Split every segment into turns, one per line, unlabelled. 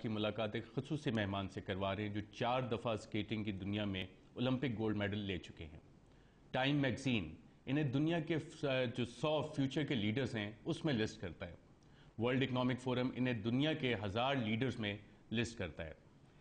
आपकी मुलाकात एक ख़ुसूसी मेहमान से करवा रहे हैं जो 4 दफ़ा स्केटिंग की दुनिया में ओलंपिक गोल्ड मेडल ले चुके हैं। टाइम मैगजीन इन्हें दुनिया के जो 100 फ्यूचर के लीडर्स हैं उसमें लिस्ट करता है। वर्ल्ड इकोनॉमिक फोरम इन्हें दुनिया के 1000 लीडर्स में लिस्ट करता है।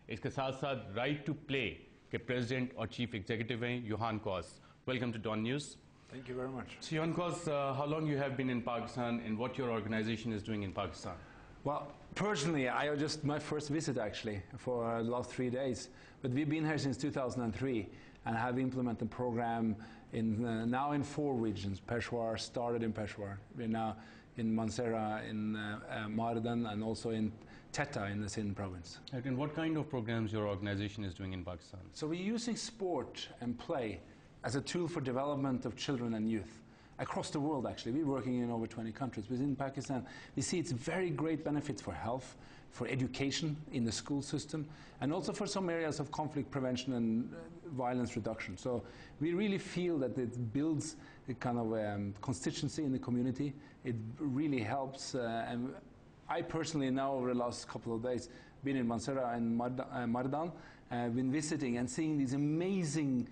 इसके साथ साथ राइट टू प्ले के प्रेसिडेंट और चीफ एग्जीक्यूटिव हैं Johann Koss. Welcome to Dawn news.
Thank you very much.
So, Yohan Kos, how long you have been in Pakistan and what your organization is doing in Pakistan?
Well, personally, I just my first visit actually for the last 3 days. But we've been here since 2003 and have implemented a program in now in 4 regions. Peshawar started in Peshawar. We're now in Mansehra, in Mardan, and also in Teta in the Sindh province.
And what kind of programs your organization is doing in Pakistan?
So we're using sport and play as a tool for development of children and youth across the world. Actually, we're working in over 20 countries. Within Pakistan, we see it's very great benefits for health, for education in the school system, and also for some areas of conflict prevention and violence reduction. So we really feel that it builds a kind of constituency in the community. It really helps. And I personally now, over the last couple of days, been in Mansehra and Mardan, been visiting and seeing these amazing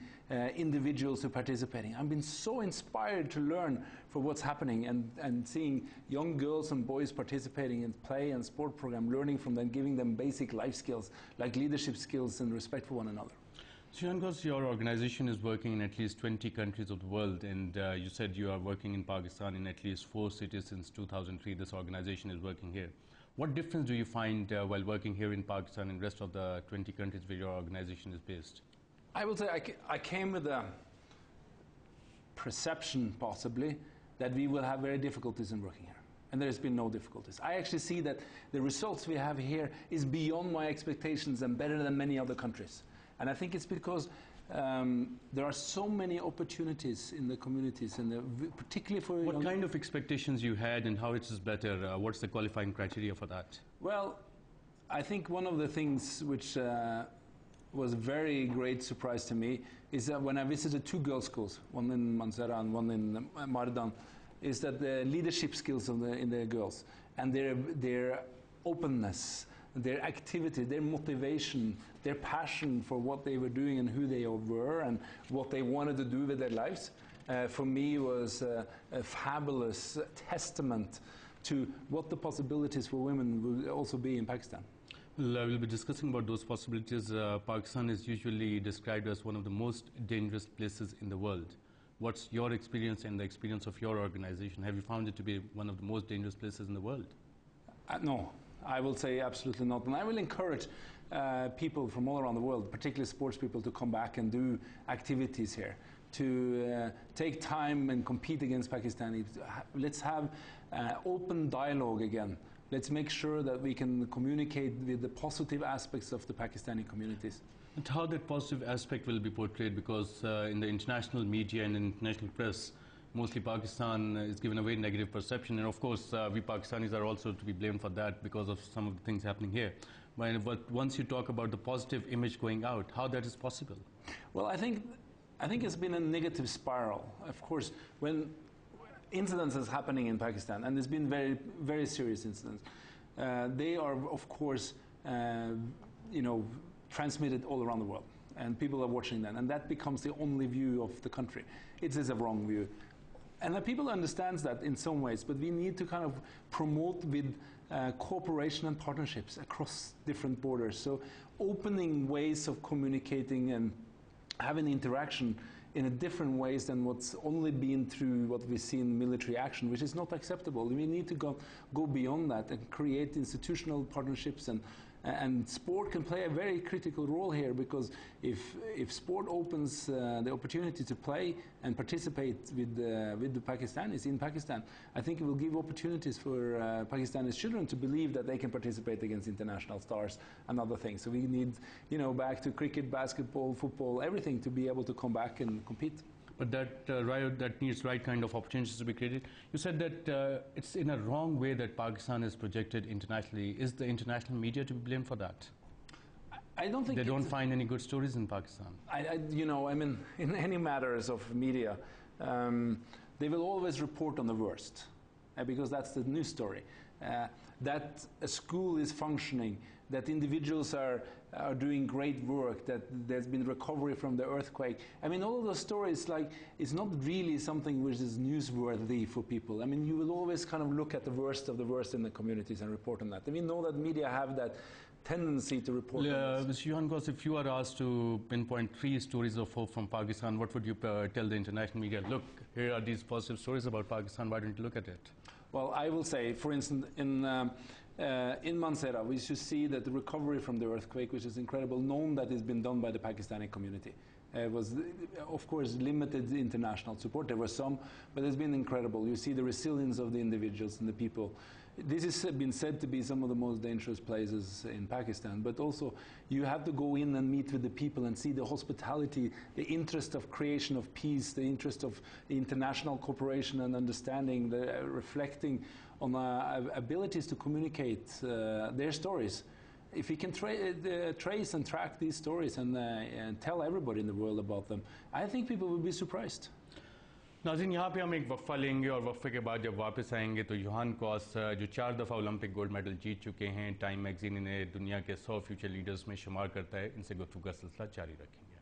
individuals who are participating. I've been so inspired to learn for what's happening and seeing young girls and boys participating in play and sport program, learning from them, giving them basic life skills like leadership skills and respect for one another.
So, Yohan Kos, your organization is working in at least 20 countries of the world, and you said you are working in Pakistan in at least 4 cities since 2003. This organization is working here. What difference do you find while working here in Pakistan and rest of the 20 countries where your organization is based?
I will say I came with a perception, possibly, that we will have very difficulties in working here. And there's been no difficulties. I actually see that the results we have here is beyond my expectations and better than many other countries. And I think it's because there are so many opportunities in the communities, and particularly for
what kind of expectations you had, and how it is better? What's the qualifying criteria for that?
Well, I think one of the things which was a very great surprise to me is that when I visited 2 girls' schools, one in Mansehra and one in Mardan, is that the leadership skills in the girls and their openness, their activity, their motivation, their passion for what they were doing and who they were and what they wanted to do with their lives, for me was a fabulous testament to what the possibilities for women will also be in Pakistan.
Well, we'll be discussing about those possibilities. Pakistan is usually described as one of the most dangerous places in the world. What's your experience and the experience of your organization? Have you found it to be one of the most dangerous places in the world?
No. I will say absolutely not. And I will encourage people from all around the world, particularly sports people, to come back and do activities here, to take time and compete against Pakistani. Let's have open dialogue again. Let's make sure that we can communicate with the positive aspects of the Pakistani communities.
And how that positive aspect will be portrayed, because in the international media and international press, mostly Pakistan is given a very negative perception, and of course we Pakistanis are also to be blamed for that because of some of the things happening here. But once you talk about the positive image going out, how that is possible?
Well, I think it's been a negative spiral. Of course, when incidents is happening in Pakistan, and there's been very, very serious incidents, they are of course transmitted all around the world, and people are watching that, and that becomes the only view of the country. It is a wrong view. And the people understand that in some ways, but we need to kind of promote with cooperation and partnerships across different borders. So opening ways of communicating and having interaction in a different ways than what's only been through what we see in military action, which is not acceptable. We need to go beyond that and create institutional partnerships, and sport can play a very critical role here, because if sport opens the opportunity to play and participate with the Pakistanis in Pakistan, I think it will give opportunities for Pakistani children to believe that they can participate against international stars and other things. So we need, back to cricket, basketball, football, everything to be able to come back and compete.
But that needs right kind of opportunities to be created. You said that it's in a wrong way that Pakistan is projected internationally. Is the international media to be blamed for that?
I don't think
they don't find any good stories in Pakistan.
I mean, in any matters of media, they will always report on the worst, because that's the news story. That a school is functioning that individuals are doing great work, that there's been recovery from the earthquake. I mean, all of those stories, like, it's not really something which is newsworthy for people. I mean, you will always kind of look at the worst of the worst in the communities and report on that. And we know that media have that tendency to report on this.
Mr. Johan Goss, if you are asked to pinpoint 3 stories of hope from Pakistan, what would you tell the international media? Look, here are these positive stories about Pakistan. Why don't you look at it?
Well, I will say, for instance, in Mansehra, we should see that the recovery from the earthquake, which is incredible, known that it's been done by the Pakistani community. It was, of course, limited international support. There were some, but it's been incredible. You see the resilience of the individuals and the people. This has been said to be some of the most dangerous places in Pakistan, but also you have to go in and meet with the people and see the hospitality, the interest of creation of peace, the interest of international cooperation and understanding, the reflecting on abilities to communicate their stories. If we can trace and track these stories and tell everybody in the world about them, I think people will be surprised.
नाज़रीन, यहाँ पे हम एक वक्फा लेंगे और वक्फे के बाद जब वापस आएंगे तो योहान गॉस जो 4 दफ़ा ओलंपिक गोल्ड मेडल जीत चुके हैं, टाइम मैगजीन इन्हें दुनिया के 100 फ्यूचर लीडर्स में शुमार करता है, इनसे गुफ्तगू का सिलसिला जारी रखेंगे।